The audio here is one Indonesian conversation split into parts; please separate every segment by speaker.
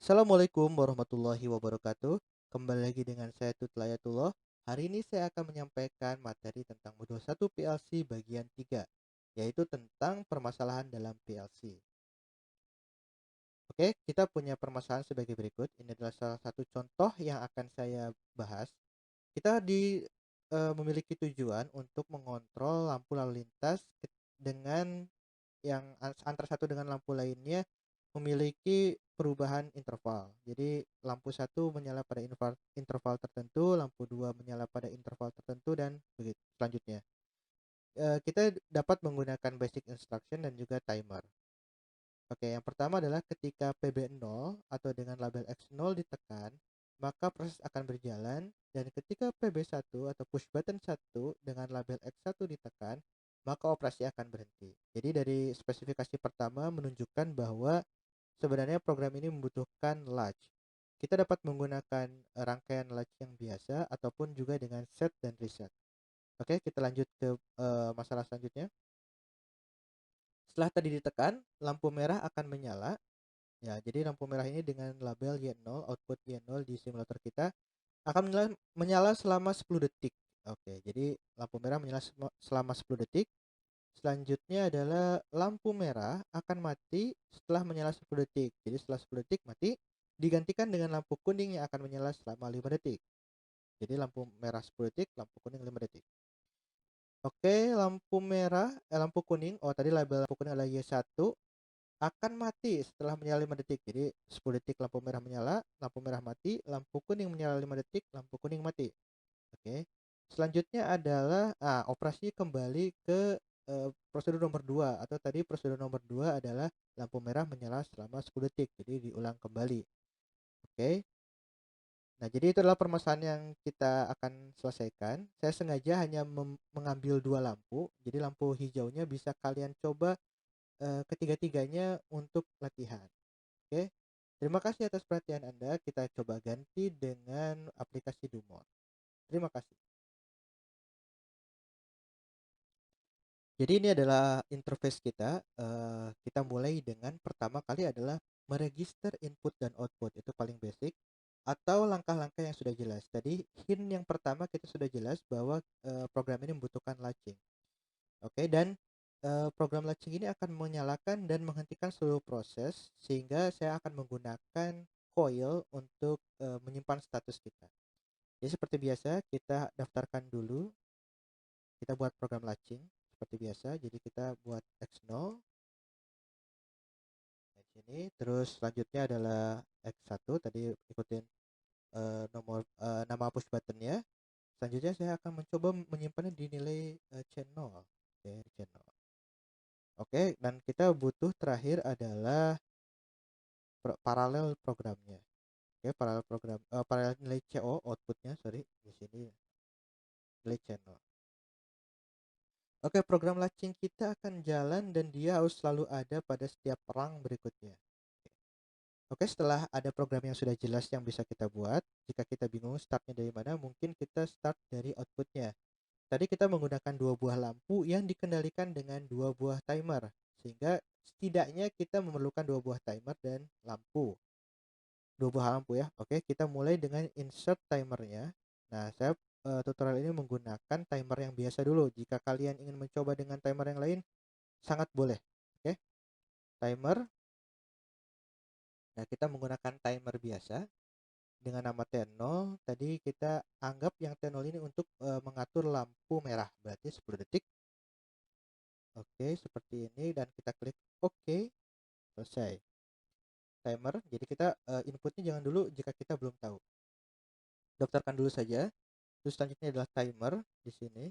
Speaker 1: Assalamualaikum warahmatullahi wabarakatuh. Kembali lagi dengan saya Tutlayatullah. Hari ini saya akan menyampaikan materi tentang modul 1 PLC bagian 3, yaitu tentang permasalahan dalam PLC. Oke, kita punya permasalahan sebagai berikut. Ini adalah salah satu contoh yang akan saya bahas. Kita memiliki tujuan untuk mengontrol lampu lalu lintas dengan yang antara satu dengan lampu lainnya memiliki perubahan interval. Jadi lampu satu menyala pada interval tertentu, lampu dua menyala pada interval tertentu, dan begitu selanjutnya. Kita dapat menggunakan basic instruction dan juga timer. Oke, yang pertama adalah ketika PB0 atau dengan label X0 ditekan, maka proses akan berjalan, dan ketika PB1 atau push button 1 dengan label X1 ditekan, maka operasi akan berhenti. Jadi dari spesifikasi pertama menunjukkan bahwa sebenarnya program ini membutuhkan latch. Kita dapat menggunakan rangkaian latch yang biasa ataupun juga dengan set dan reset. Oke, kita lanjut ke masalah selanjutnya. Setelah tadi ditekan, lampu merah akan menyala. Ya, jadi lampu merah ini dengan label Y0, output Y0 di simulator kita akan menyala selama 10 detik. Oke, jadi lampu merah menyala selama 10 detik. Selanjutnya adalah lampu merah akan mati setelah menyala 10 detik. Jadi setelah 10 detik mati, digantikan dengan lampu kuning yang akan menyala selama 5 detik. Jadi lampu merah 10 detik, lampu kuning 5 detik. Oke, lampu kuning, tadi label lampu kuning adalah Y1, akan mati setelah menyala 5 detik. Jadi 10 detik lampu merah menyala, lampu merah mati, lampu kuning menyala 5 detik, lampu kuning mati. Oke. Selanjutnya adalah operasi kembali ke prosedur nomor 2, atau tadi prosedur nomor 2 adalah lampu merah menyala selama 10 detik. Jadi diulang kembali. Oke. Nah, jadi itu adalah permasalahan yang kita akan selesaikan. Saya sengaja hanya mengambil dua lampu. Jadi lampu hijaunya bisa kalian coba ketiga-tiganya untuk latihan. Oke. Terima kasih atas perhatian Anda. Kita coba ganti dengan aplikasi Dumon. Terima kasih. Jadi ini adalah interface kita. Kita mulai dengan pertama kali adalah meregister input dan output. Itu paling basic. Atau langkah-langkah yang sudah jelas. Tadi hint yang pertama kita sudah jelas bahwa program ini membutuhkan latching. Oke, dan program latching ini akan menyalakan dan menghentikan seluruh proses, sehingga saya akan menggunakan coil untuk menyimpan status kita. Jadi seperti biasa kita daftarkan dulu, kita buat program latching seperti biasa. Jadi kita buat X0 di sini, terus selanjutnya adalah X1, tadi ikutin nama push buttonnya. Selanjutnya saya akan mencoba menyimpannya di nilai channel. Oke, channel. Oke, dan kita butuh terakhir adalah paralel programnya. Oke, paralel nilai CO outputnya, sorry, di sini nilai channel. Oke, program latching kita akan jalan dan dia harus selalu ada pada setiap rang berikutnya. Oke, setelah ada program yang sudah jelas yang bisa kita buat, jika kita bingung startnya dari mana, mungkin kita start dari outputnya. Tadi kita menggunakan dua buah lampu yang dikendalikan dengan dua buah timer, sehingga setidaknya kita memerlukan dua buah timer dan lampu. Dua buah lampu ya. Oke, kita mulai dengan insert timernya. Nah, saya tutorial ini menggunakan timer yang biasa dulu. Jika kalian ingin mencoba dengan timer yang lain, sangat boleh. Oke, timer. Nah, kita menggunakan timer biasa dengan nama T0. Tadi kita anggap yang T0 ini untuk mengatur lampu merah, berarti 10 detik. Oke, seperti ini, dan kita klik OK. Selesai. Timer. Jadi kita inputnya jangan dulu jika kita belum tahu. Daftarkan dulu saja. Terus selanjutnya adalah timer di sini.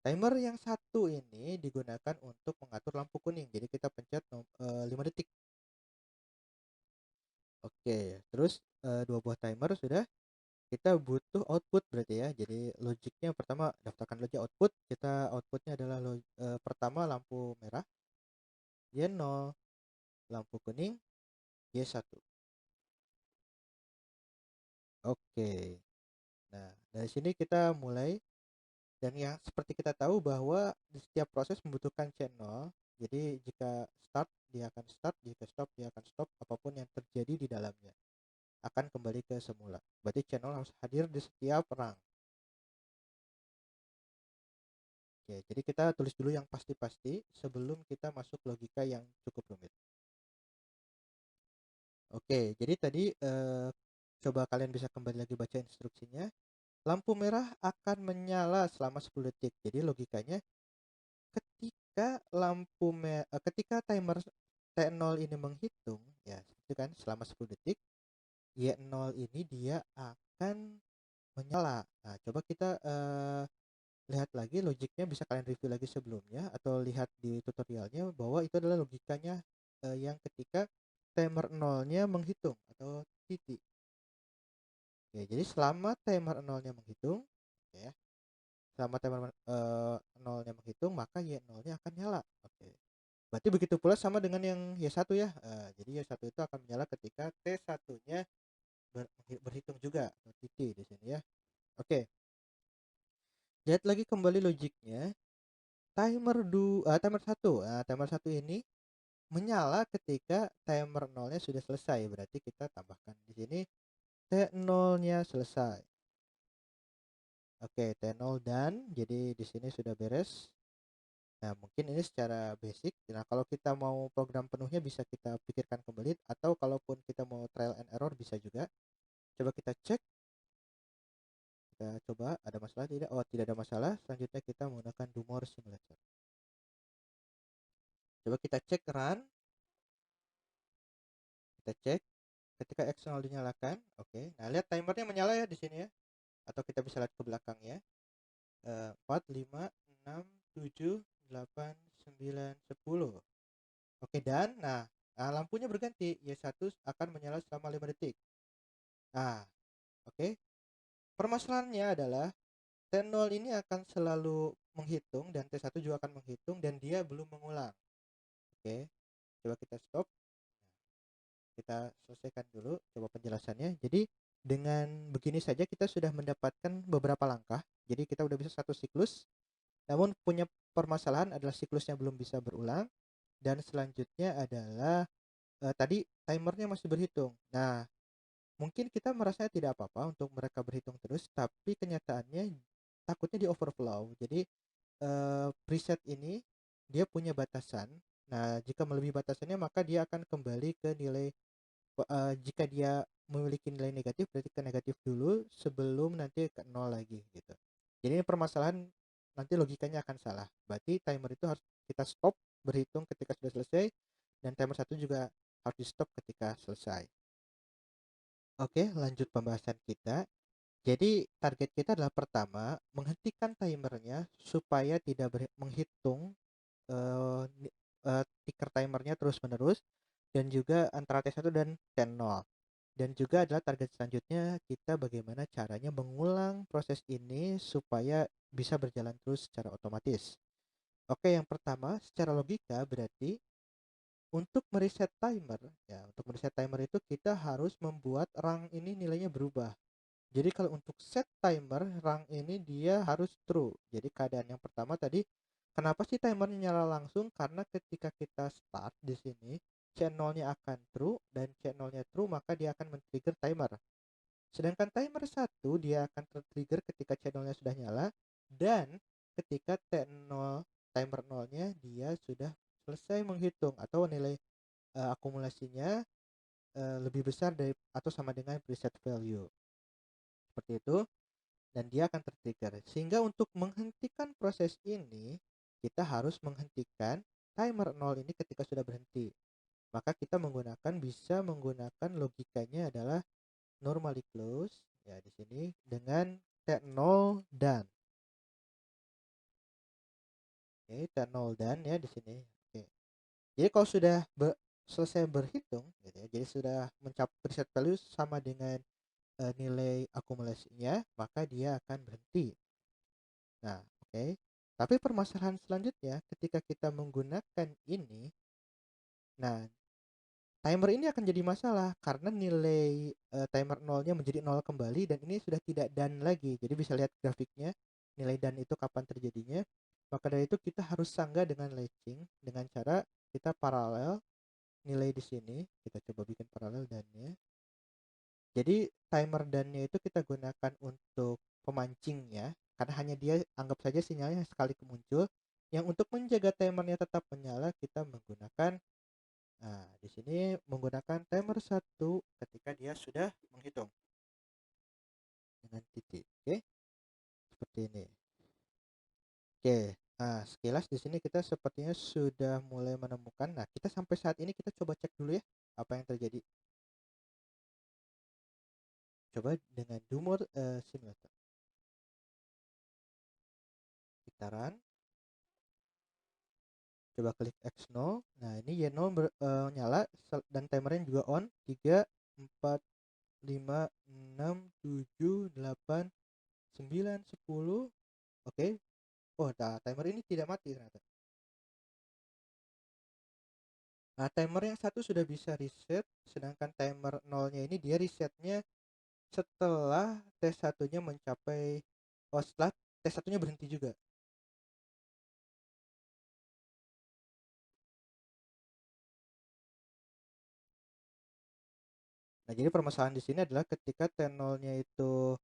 Speaker 1: Timer yang satu ini digunakan untuk mengatur lampu kuning. Jadi kita pencet 5 detik. Oke, terus dua buah timer sudah. Kita butuh output berarti ya. Jadi logiknya pertama daftarkan saja output. Kita outputnya adalah pertama lampu merah, Y0, lampu kuning, Y1. Oke. Nah, dari sini kita mulai, dan yang seperti kita tahu bahwa di setiap proses membutuhkan channel. Jadi jika start dia akan start, jika stop dia akan stop, apapun yang terjadi di dalamnya akan kembali ke semula. Berarti channel harus hadir di setiap rang. Oke, jadi kita tulis dulu yang pasti-pasti sebelum kita masuk logika yang cukup rumit. Oke, jadi tadi coba kalian bisa kembali lagi baca instruksinya. Lampu merah akan menyala selama 10 detik. Jadi logikanya ketika timer T0 ini menghitung, ya itu kan selama 10 detik, Y0 ini dia akan menyala. Nah, coba kita lihat lagi logiknya, bisa kalian review lagi sebelumnya atau lihat di tutorialnya bahwa itu adalah logikanya yang ketika timer nolnya menghitung atau titik. Oke, jadi selama timer nolnya menghitung, ya, selama timer nolnya menghitung, maka Y0-nya akan nyala. Oke. Berarti begitu pula sama dengan yang Y1 ya. Jadi Y1 itu akan menyala ketika T1-nya berhitung juga atau titik di sini ya. Oke. Lihat lagi kembali logiknya. Timer 1. Nah, timer 1 ini menyala ketika timer nolnya sudah selesai. Berarti kita tambahkan di sini T0-nya selesai. Oke, T0 dan jadi di sini sudah beres. Nah, mungkin ini secara basic. Nah, kalau kita mau program penuhnya bisa kita pikirkan kembali, atau kalaupun kita mau trial and error bisa juga. Coba kita cek. Kita coba ada masalah tidak? Oh, tidak ada masalah. Selanjutnya kita menggunakan Do More Simulator. Coba kita cek run. Kita cek ketika X0 dinyalakan. Oke. Nah, lihat timernya menyala ya di sini ya. Atau kita bisa lihat ke belakangnya. 4, 5, 6, 7, 8, 9, 10. Oke, dan lampunya berganti. Y1 akan menyala selama 5 detik. Nah, oke. Permasalahannya adalah T0 ini akan selalu menghitung dan T1 juga akan menghitung dan dia belum mengulang. Oke. Coba kita stop. Kita selesaikan dulu coba penjelasannya. Jadi dengan begini saja kita sudah mendapatkan beberapa langkah. Jadi kita udah bisa satu siklus. Namun punya permasalahan adalah siklusnya belum bisa berulang. Dan selanjutnya adalah tadi timernya masih berhitung. Nah, mungkin kita merasa tidak apa-apa untuk mereka berhitung terus, tapi kenyataannya takutnya di overflow. Jadi preset ini dia punya batasan. Nah, jika melebihi batasannya maka dia akan kembali ke nilai, jika dia memiliki nilai negatif berarti ke negatif dulu sebelum nanti ke nol lagi gitu. Jadi ini permasalahan, nanti logikanya akan salah. Berarti timer itu harus kita stop berhitung ketika sudah selesai, dan timer 1 juga harus di stop ketika selesai. Oke, lanjut pembahasan kita. Jadi target kita adalah pertama menghentikan timernya supaya tidak menghitung ticker timernya terus-menerus, dan juga antara T1 dan T0. Dan juga adalah target selanjutnya kita bagaimana caranya mengulang proses ini supaya bisa berjalan terus secara otomatis. Oke, yang pertama secara logika berarti untuk mereset timer, ya untuk mereset timer itu kita harus membuat rang ini nilainya berubah. Jadi kalau untuk set timer rang ini dia harus true. Jadi keadaan yang pertama tadi, kenapa sih timernya nyala langsung? Karena ketika kita start di sini, channelnya akan true, dan channelnya true maka dia akan men-trigger timer. Sedangkan timer 1 dia akan ter-trigger ketika channelnya sudah nyala, dan ketika T0 timer 0-nya dia sudah selesai menghitung atau nilai akumulasinya lebih besar dari atau sama dengan preset value. Seperti itu, dan dia akan tertrigger. Sehingga untuk menghentikan proses ini, kita harus menghentikan timer 0 ini ketika sudah berhenti. Maka kita bisa menggunakan logikanya adalah normally close ya di sini dengan T0 dan. Oke, T0 dan ya di sini. Oke. Jadi kalau sudah selesai berhitung gitu ya, jadi sudah mencapai preset value sama dengan nilai akumulasinya, maka dia akan berhenti. Nah, oke. Tapi permasalahan selanjutnya ketika kita menggunakan ini, nah timer ini akan jadi masalah karena nilai timer nolnya menjadi nol kembali, dan ini sudah tidak done lagi. Jadi bisa lihat grafiknya, nilai done itu kapan terjadinya. Maka dari itu kita harus sanggah dengan latching dengan cara kita paralel nilai di sini. Kita coba bikin paralel dan-nya. Jadi timer dan-nya itu kita gunakan untuk pemancingnya, karena hanya dia anggap saja sinyalnya sekali muncul. Yang untuk menjaga timernya tetap menyala kita menggunakan di sini menggunakan timer 1 ketika dia sudah menghitung dengan titik. Oke, seperti ini. Oke, sekilas di sini kita sepertinya sudah mulai menemukan. Nah, kita sampai saat ini kita coba cek dulu ya apa yang terjadi. Coba dengan Dumor Simulator. Kita run. Coba klik X0. Nah, ini Y0 nyala dan timernya juga on. 3, 4, 5, 6, 7, 8, 9, 10. Oke. Oh, timer ini tidak mati ternyata. Nah, timer yang satu sudah bisa reset, sedangkan timer 0-nya ini dia resetnya setelah T1-nya mencapai, setelah T1-nya berhenti juga. Nah, jadi permasalahan di sini adalah ketika T0-nya itu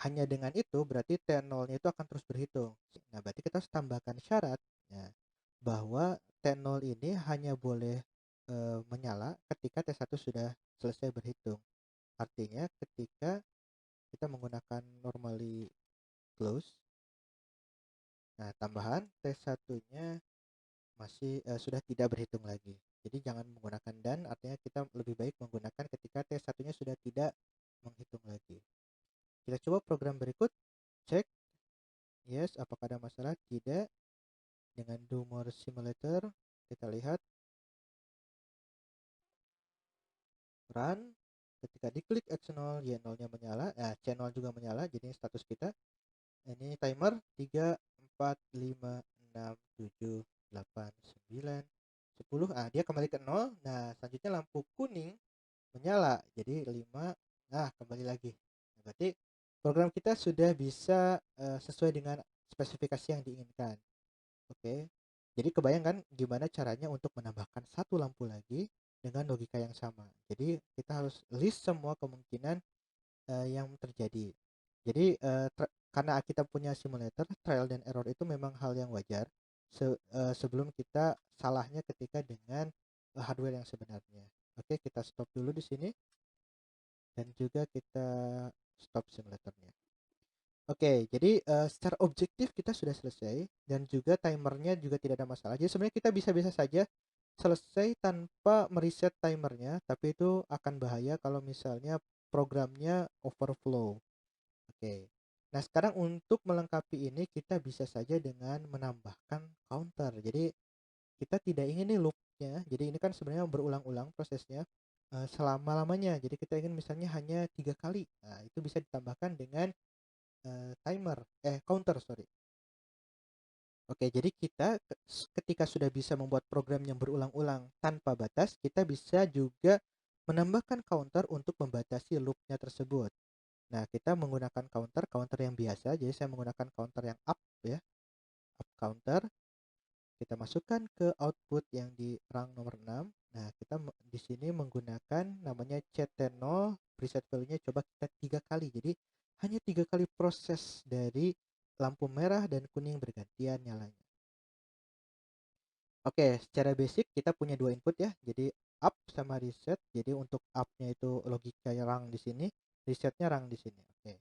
Speaker 1: hanya dengan itu, berarti T0-nya itu akan terus berhitung. Nah, berarti kita harus tambahkan syarat ya, bahwa T0 ini hanya boleh menyala ketika T1 sudah selesai berhitung. Artinya ketika kita menggunakan normally close, nah tambahan T1-nya masih sudah tidak berhitung lagi. Jadi jangan menggunakan dan, artinya kita lebih baik menggunakan ketika T1-nya sudah tidak menghitung lagi. Kita coba program berikut, cek yes, apakah ada masalah? Tidak. Dengan do more simulator kita lihat run, ketika diklik X0 Y0-nya menyala, nah C0 juga menyala, jadi status kita ini timer 3, 4, 5, 6, 7, 8, 9, 10. Dia kembali ke 0. Nah, selanjutnya lampu kuning menyala, jadi 5. Nah, kembali lagi. Nah, berarti program kita sudah bisa sesuai dengan spesifikasi yang diinginkan. Oke. Jadi kebayangkan gimana caranya untuk menambahkan satu lampu lagi dengan logika yang sama. Jadi kita harus list semua kemungkinan yang terjadi. Jadi karena kita punya simulator, trial dan error itu memang hal yang wajar sebelum kita salahnya ketika dengan hardware yang sebenarnya. Oke, kita stop dulu di sini dan juga kita stop simulatornya. Oke, jadi secara objektif kita sudah selesai dan juga timernya juga tidak ada masalah. Jadi sebenarnya kita bisa-bisa saja selesai tanpa mereset timernya, tapi itu akan bahaya kalau misalnya programnya overflow. Oke. Nah, sekarang untuk melengkapi ini kita bisa saja dengan menambahkan counter. Jadi kita tidak ingin nih loopnya. Jadi ini kan sebenarnya berulang-ulang prosesnya selama-lamanya. Jadi kita ingin misalnya hanya 3 kali. Nah, itu bisa ditambahkan dengan counter, sorry. Oke, jadi kita ketika sudah bisa membuat program yang berulang-ulang tanpa batas, kita bisa juga menambahkan counter untuk membatasi loopnya tersebut. Nah, kita menggunakan counter yang biasa. Jadi saya menggunakan counter yang up ya, up counter. Kita masukkan ke output yang di rang nomor 6. Nah, kita di sini menggunakan namanya CT0, preset value-nya coba kita 3 kali. Jadi hanya 3 kali proses dari lampu merah dan kuning bergantian nyalanya. Oke, secara basic kita punya 2 input ya. Jadi up sama reset. Jadi untuk up-nya itu logika rang di sini, resetnya rang di sini. Oke.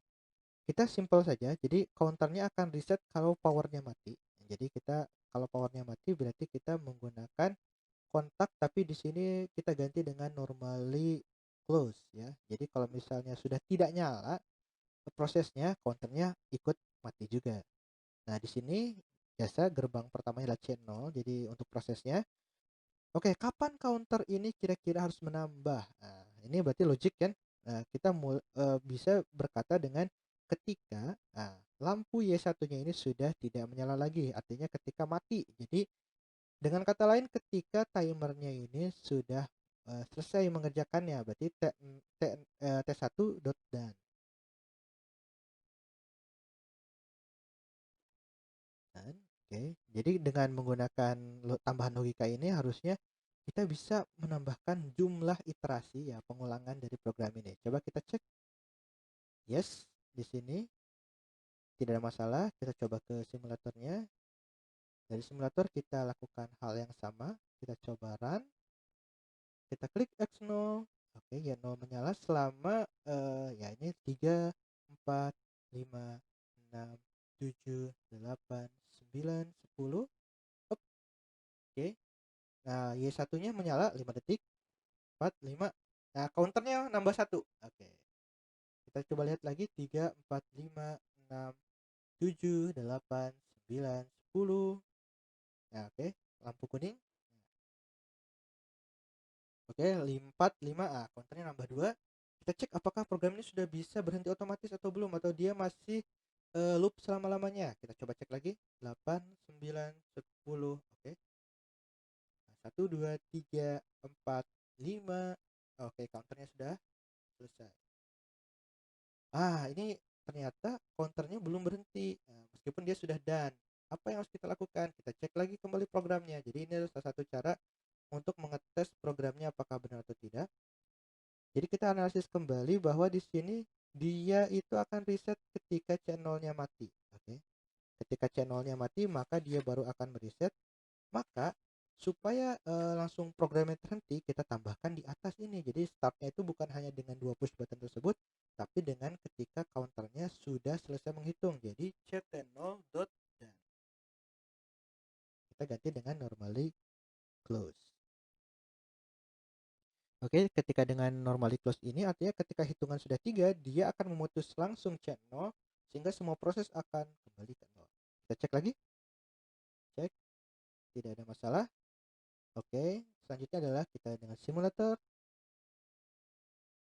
Speaker 1: Kita simpel saja. Jadi counternya akan reset kalau powernya mati. Jadi kita kalau powernya mati berarti kita menggunakan kontak, tapi di sini kita ganti dengan normally close ya. Jadi kalau misalnya sudah tidak nyala prosesnya, counternya ikut mati juga. Nah, di sini biasa gerbang pertamanya adalah channel. Jadi untuk prosesnya, oke, kapan counter ini kira-kira harus menambah? Nah, ini berarti logik kan? Nah, kita bisa berkata dengan ketika lampu Y1-nya ini sudah tidak menyala lagi, artinya ketika mati. Jadi dengan kata lain ketika timernya ini sudah selesai mengerjakannya, berarti T1 dot done. Oke, jadi dengan menggunakan tambahan logika ini harusnya kita bisa menambahkan jumlah iterasi ya pengulangan dari program ini. Coba kita cek. Yes, di sini tidak ada masalah. Kita coba ke simulatornya. Dari simulator kita lakukan hal yang sama. Kita coba run. Kita klik X0. Oke, ya 0 menyala selama ya ini 3, 4, 5, 6, 7, 8, 9, 10. Oke. Nah, Y1-nya menyala 5 detik. 4, 5. Nah, counternya nambah 1. Oke. Kita coba lihat lagi. 3, 4, 5, 6, 7, 8, 9, 10. Nah, oke. Lampu kuning. Oke, 4, 5. Ah, counternya nambah 2. Kita cek apakah program ini sudah bisa berhenti otomatis atau belum, atau dia masih loop selama-lamanya. Kita coba cek lagi. 8, 9, 10. Oke. 1, 2, 3, 4, 5. Oke, counternya sudah selesai. Ini ternyata counternya belum berhenti. Nah, meskipun dia sudah done. Apa yang harus kita lakukan? Kita cek lagi kembali programnya. Jadi ini adalah salah satu cara untuk mengetes programnya apakah benar atau tidak. Jadi kita analisis kembali bahwa di sini dia itu akan reset ketika channelnya mati. Oke. Ketika channelnya mati, maka dia baru akan mereset. Maka supaya langsung programnya terhenti, kita tambahkan di atas ini. Jadi startnya itu bukan hanya dengan 2 push button tersebut, tapi dengan ketika counternya sudah selesai menghitung. Jadi ct0.done. Kita ganti dengan normally close. Oke, ketika dengan normally close ini artinya ketika hitungan sudah 3, dia akan memutus langsung chat 0 sehingga semua proses akan kembali ke 0. Kita cek lagi. Cek, tidak ada masalah. Oke, selanjutnya adalah kita dengan simulator.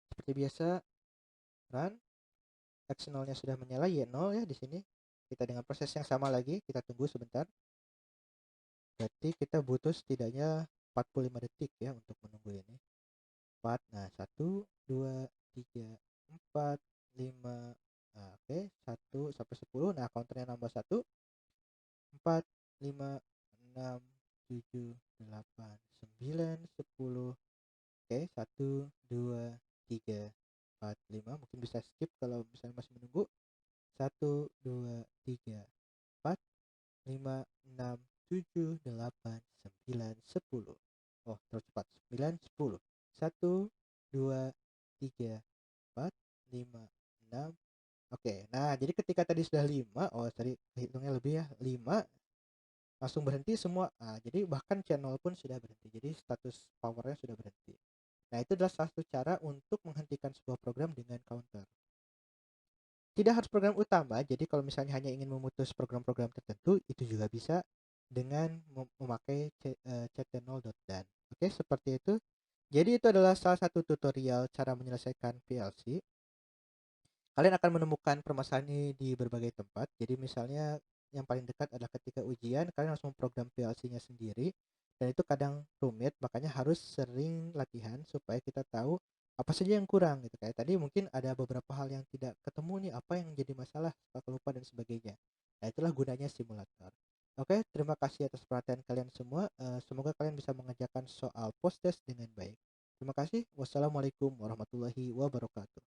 Speaker 1: Seperti biasa, run. X0-nya sudah menyala, Y0 ya di sini. Kita dengan proses yang sama lagi, kita tunggu sebentar. Berarti kita butuh setidaknya 45 detik ya untuk menunggu ini. 4, nah 1, 2, 3, 4, 5. Nah, oke, 1 sampai 10. Nah, counternya nambah 1. 4, 5, 6, 7, 8, 9, 10. Oke, 1, 2, 3, 4, 5. Mungkin bisa skip kalau misalnya masih menunggu. 1, 2, 3, 4, 5, 6, 7, 8, 9, 10. Oh, terlalu cepat. 9, 10. 1, 2, 3, 4, 5, 6. Oke, nah jadi ketika tadi sudah 5, tadi hitungnya lebih ya, 5, langsung berhenti semua. Nah, jadi bahkan channel pun sudah berhenti. Jadi status powernya sudah berhenti. Nah, itu adalah salah satu cara untuk menghentikan sebuah program dengan counter. Tidak harus program utama, jadi kalau misalnya hanya ingin memutus program-program tertentu, itu juga bisa dengan memakai ct0.done. Oke, seperti itu. Jadi itu adalah salah satu tutorial cara menyelesaikan PLC. Kalian akan menemukan permasalahan ini di berbagai tempat. Jadi misalnya yang paling dekat adalah ketika ujian, kalian langsung program PLC-nya sendiri. Dan itu kadang rumit, makanya harus sering latihan supaya kita tahu apa saja yang kurang gitu. Kayak tadi mungkin ada beberapa hal yang tidak ketemu nih, apa yang jadi masalah, suka lupa dan sebagainya. Nah, itulah gunanya simulator. Oke, terima kasih atas perhatian kalian semua. Semoga kalian bisa mengerjakan soal post test dengan baik. Terima kasih. Wassalamualaikum warahmatullahi wabarakatuh.